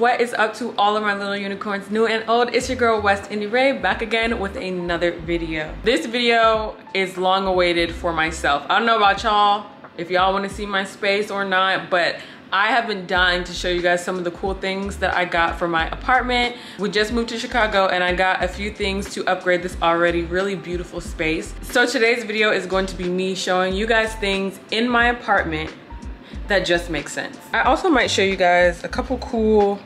what is up to all of my little unicorns, new and old? It's your girl West Indie Ray, back again with another video. This video is long awaited for myself. I don't know about y'all, if y'all want to see my space or not, but I have been dying to show you guys some of the cool things that I got for my apartment. We just moved to Chicago and I got a few things to upgrade this already really beautiful space. So today's video is going to be me showing you guys things in my apartment that just make sense. I also might show you guys a couple cool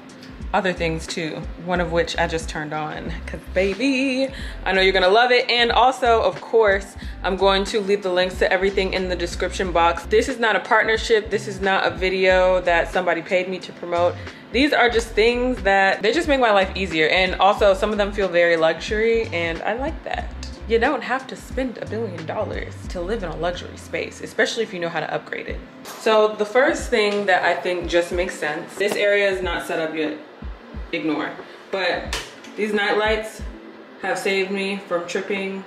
other things too, one of which I just turned on, because baby, I know you're gonna love it. And also, of course, I'm going to leave the links to everything in the description box. This is not a partnership, this is not a video that somebody paid me to promote. These are just things that they just make my life easier, and also some of them feel very luxury, and I like that. You don't have to spend $1 billion to live in a luxury space, especially if you know how to upgrade it. So the first thing that I think just makes sense, this area is not set up yet, ignore, but these night lights have saved me from tripping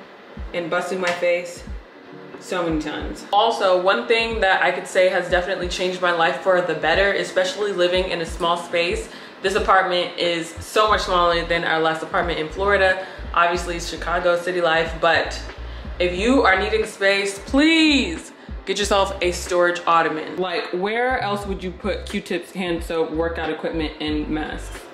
and busting my face so many times. Also, one thing that I could say has definitely changed my life for the better, especially living in a small space. This apartment is so much smaller than our last apartment in Florida. Obviously it's Chicago city life, but if you are needing space, please get yourself a storage ottoman. Like, where else would you put Q-tips, hand soap, workout equipment, and masks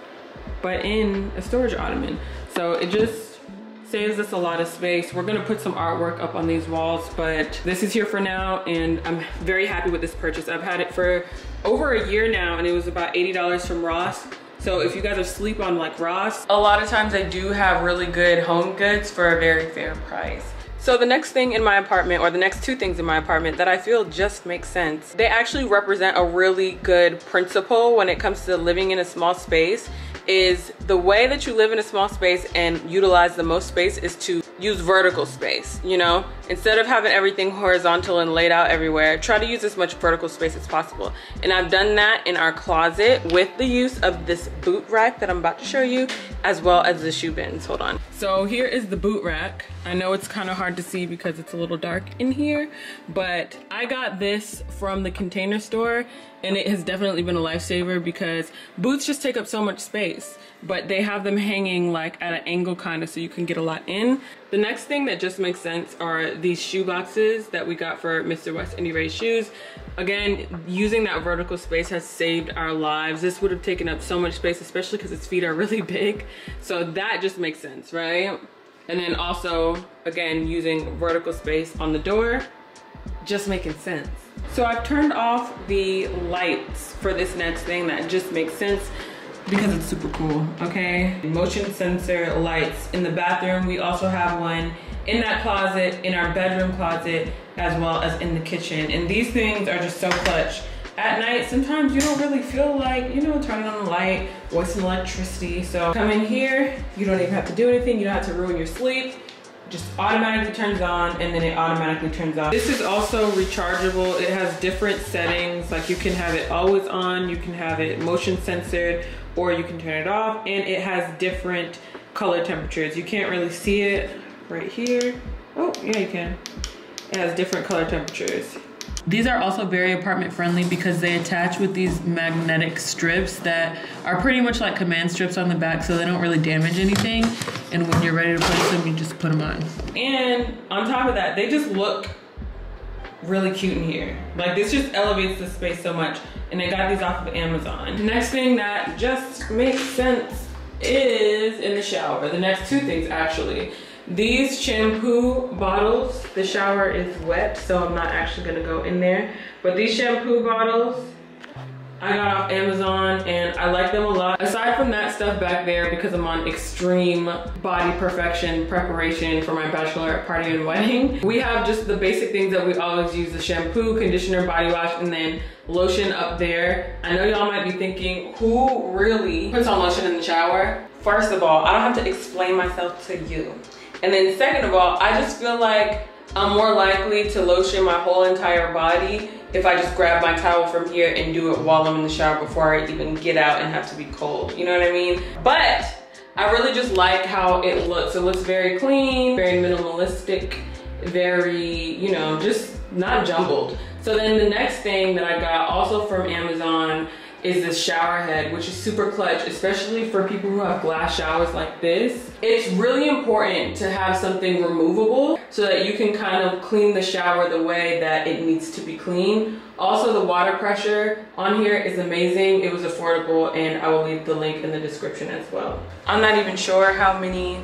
but in a storage ottoman? So it just saves us a lot of space. We're gonna put some artwork up on these walls, but this is here for now, and I'm very happy with this purchase. I've had it for over a year now, and it was about $80 from Ross. So if you guys are sleep on like Ross, a lot of times they do have really good home goods for a very fair price. So the next thing in my apartment, or the next two things in my apartment that I feel just make sense, they actually represent a really good principle when it comes to living in a small space, is the way that you live in a small space and utilize the most space is to use vertical space, you know? Instead of having everything horizontal and laid out everywhere, try to use as much vertical space as possible. And I've done that in our closet with the use of this boot rack that I'm about to show you, as well as the shoe bins. Hold on. So here is the boot rack. I know it's kind of hard to see because it's a little dark in here, but I got this from the Container Store, and it has definitely been a lifesaver because boots just take up so much space, but they have them hanging like at an angle kind of so you can get a lot in. The next thing that just makes sense are these shoe boxes that we got for Mr. West Indie Ray shoes. Again, using that vertical space has saved our lives. This would have taken up so much space, especially because his feet are really big. So that just makes sense, right? And then also, again, using vertical space on the door, just making sense. So I've turned off the lights for this next thing that just makes sense because it's super cool, okay? Motion sensor lights in the bathroom. We also have one in that closet, in our bedroom closet, as well as in the kitchen. And these things are just so clutch. At night, sometimes you don't really feel like, you know, turning on the light, wasting electricity. So come in here, you don't even have to do anything. You don't have to ruin your sleep. Just automatically turns on, and then it automatically turns off. This is also rechargeable. It has different settings. Like, you can have it always on, you can have it motion censored, or you can turn it off. And it has different color temperatures. You can't really see it right here. Oh, yeah, you can. It has different color temperatures. These are also very apartment friendly because they attach with these magnetic strips that are pretty much like command strips on the back, so they don't really damage anything. And when you're ready to place them, you just put them on. And on top of that, they just look really cute in here. Like, this just elevates the space so much. And I got these off of Amazon. Next thing that just makes sense is in the shower. The next two things, actually. These shampoo bottles, the shower is wet, so I'm not actually gonna go in there. But these shampoo bottles, I got off Amazon and I like them a lot. Aside from that stuff back there, because I'm on extreme body perfection preparation for my bachelorette party and wedding, we have just the basic things that we always use: the shampoo, conditioner, body wash, and then lotion up there. I know y'all might be thinking, who really puts on lotion in the shower? First of all, I don't have to explain myself to you. And then second of all, I just feel like I'm more likely to lotion my whole entire body if I just grab my towel from here and do it while I'm in the shower before I even get out and have to be cold. You know what I mean? But I really just like how it looks. It looks very clean, very minimalistic, very, you know, just not jumbled. So then the next thing that I got also from Amazon is this shower head, which is super clutch, especially for people who have glass showers like this. It's really important to have something removable so that you can kind of clean the shower the way that it needs to be cleaned. Also, the water pressure on here is amazing. It was affordable, and I will leave the link in the description as well. I'm not even sure how many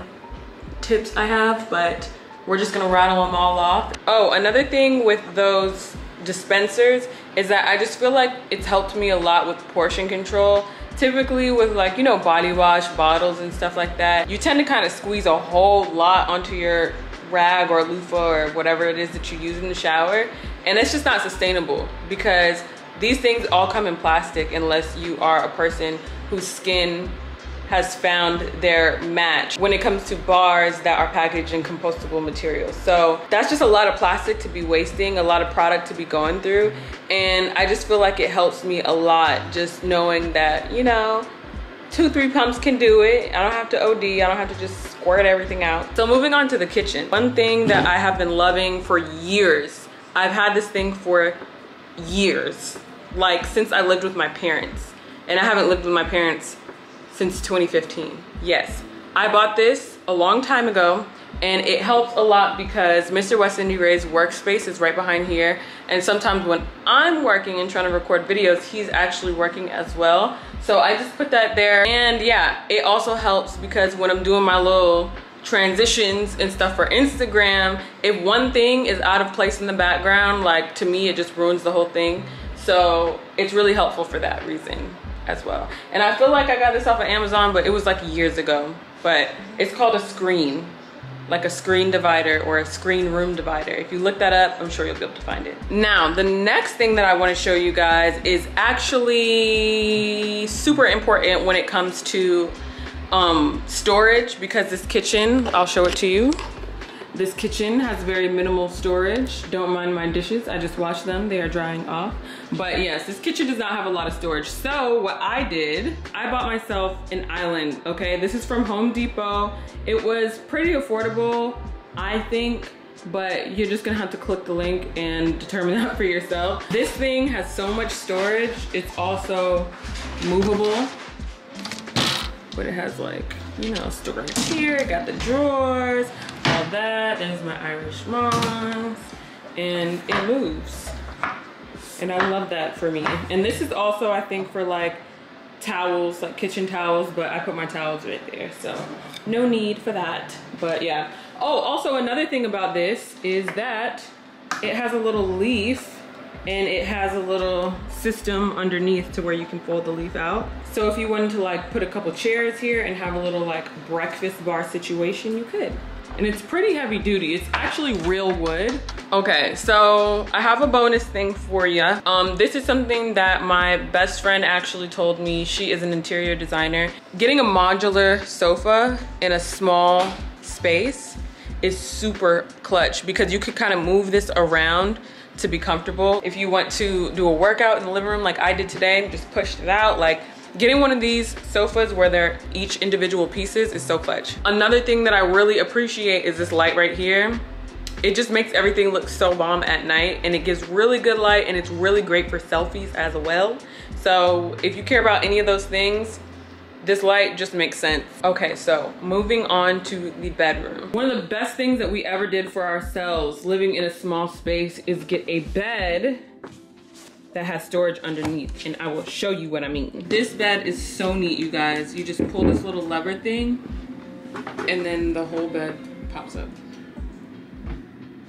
tips I have, but we're just gonna rattle them all off. Oh, another thing with those dispensers is that I just feel like it's helped me a lot with portion control. Typically with, like, you know, body wash bottles and stuff like that, you tend to kind of squeeze a whole lot onto your rag or loofah or whatever it is that you use in the shower, and it's just not sustainable because these things all come in plastic unless you are a person whose skin has found their match when it comes to bars that are packaged in compostable materials. So that's just a lot of plastic to be wasting, a lot of product to be going through. And I just feel like it helps me a lot just knowing that, you know, 2-3 pumps can do it. I don't have to OD, I don't have to just squirt everything out. So moving on to the kitchen. One thing that I have been loving for years, I've had this thing for years, like since I lived with my parents. And I haven't lived with my parents since 2015. Yes, I bought this a long time ago, and it helps a lot because Mr. West Indy Ray's workspace is right behind here, and sometimes when I'm working and trying to record videos, he's actually working as well. So I just put that there, and yeah, it also helps because when I'm doing my little transitions and stuff for Instagram, if one thing is out of place in the background, like, to me it just ruins the whole thing. So it's really helpful for that reason as well. And I feel like I got this off of Amazon, but it was like years ago. But it's called a screen, like a screen divider or a screen room divider. If you look that up, I'm sure you'll be able to find it. Now, the next thing that I want to show you guys is actually super important when it comes to storage, because this kitchen, I'll show it to you. This kitchen has very minimal storage. Don't mind my dishes, I just washed them, they are drying off. But yes, this kitchen does not have a lot of storage. So what I did, I bought myself an island, okay? This is from Home Depot. It was pretty affordable, I think, but you're just gonna have to click the link and determine that for yourself. This thing has so much storage. It's also movable, but it has, like, you know, storage here. It got the drawers, all that. There's my Irish moss, and it moves. And I love that for me. And this is also, I think, for like towels, like kitchen towels, but I put my towels right there, so no need for that. But yeah. Oh, also another thing about this is that it has a little leaf, and it has a little system underneath to where you can fold the leaf out. So if you wanted to like put a couple chairs here and have a little like breakfast bar situation, you could. And it's pretty heavy duty. It's actually real wood. Okay, so I have a bonus thing for you. This is something that my best friend actually told me. She is an interior designer. Getting a modular sofa in a small space is super clutch because you could kind of move this around to be comfortable. If you want to do a workout in the living room like I did today, just pushed it out. Like, getting one of these sofas where they're each individual pieces is so clutch. Another thing that I really appreciate is this light right here. It just makes everything look so bomb at night, and it gives really good light, and it's really great for selfies as well. So if you care about any of those things, this light just makes sense. Okay, so moving on to the bedroom. One of the best things that we ever did for ourselves living in a small space is get a bed that has storage underneath, and I will show you what I mean. This bed is so neat, you guys. You just pull this little lever thing, and then the whole bed pops up.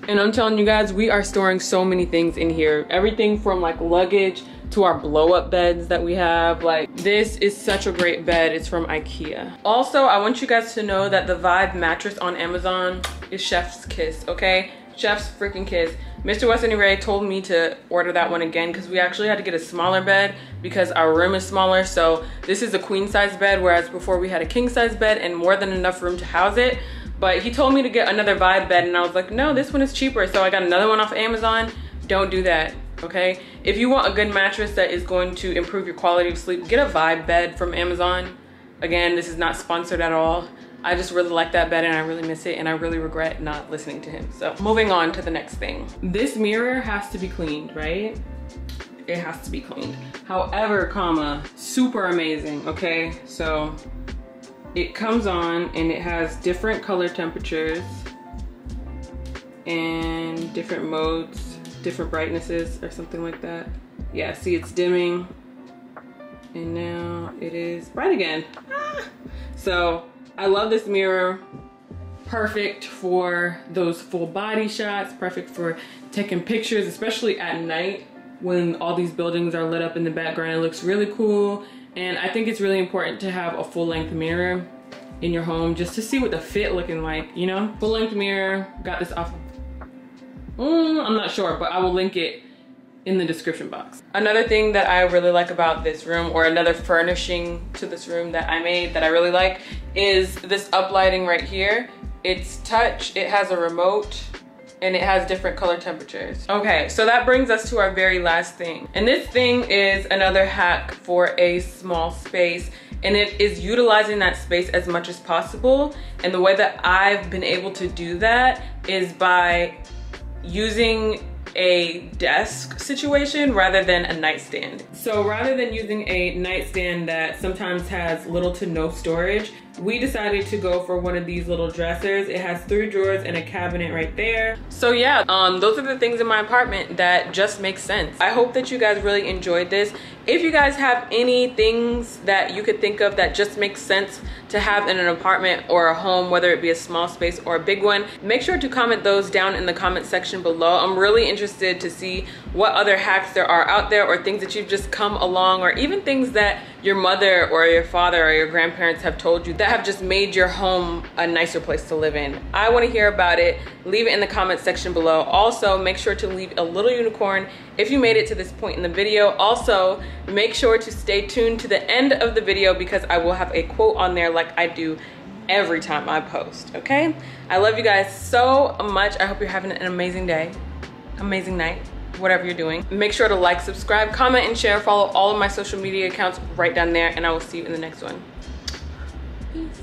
And I'm telling you guys, we are storing so many things in here. Everything from like luggage to our blow-up beds that we have. Like, this is such a great bed. It's from IKEA. Also, I want you guys to know that the Vibe mattress on Amazon is chef's kiss, okay? Chef's freaking kiss. Mr. West Indy Ray told me to order that one again because we actually had to get a smaller bed because our room is smaller. So this is a queen size bed, whereas before we had a king size bed and more than enough room to house it. But he told me to get another Vibe bed, and I was like, no, this one is cheaper. So I got another one off Amazon. Don't do that, okay? If you want a good mattress that is going to improve your quality of sleep, get a Vibe bed from Amazon. Again, this is not sponsored at all. I just really like that bed and I really miss it, and I really regret not listening to him. So moving on to the next thing. This mirror has to be cleaned, right? it has to be cleaned. However, comma, super amazing, okay? So it comes on and it has different color temperatures and different modes, different brightnesses or something like that. Yeah, see, it's dimming and now it is bright again. So I love this mirror. Perfect for those full body shots, perfect for taking pictures, especially at night when all these buildings are lit up in the background. It looks really cool. And I think it's really important to have a full length mirror in your home just to see what the fit looking like, you know? Full length mirror, got this off I'm not sure, but I will link it in the description box. Another thing that I really like about this room, or another furnishing to this room that I made that I really like, is this uplighting right here. It's touch, it has a remote, and it has different color temperatures. Okay, so that brings us to our very last thing. And this thing is another hack for a small space, and it is utilizing that space as much as possible. And the way that I've been able to do that is by using a desk situation rather than a nightstand. So rather than using a nightstand that sometimes has little to no storage, we decided to go for one of these little dressers. It has 3 drawers and a cabinet right there. So yeah, those are the things in my apartment that just make sense. I hope that you guys really enjoyed this. If you guys have any things that you could think of that just make sense to have in an apartment or a home, whether it be a small space or a big one, make sure to comment those down in the comment section below. I'm really interested to see what other hacks there are out there, or things that you've just come along, or even things that your mother or your father or your grandparents have told you that have just made your home a nicer place to live in. I want to hear about it. Leave it in the comment section below. Also, make sure to leave a little unicorn if you made it to this point in the video. Also, make sure to stay tuned to the end of the video because I will have a quote on there like I do every time I post, okay? I love you guys so much. I hope you're having an amazing day, amazing night, whatever you're doing. Make sure to like, subscribe, comment, and share. Follow all of my social media accounts right down there, and I will see you in the next one. Peace.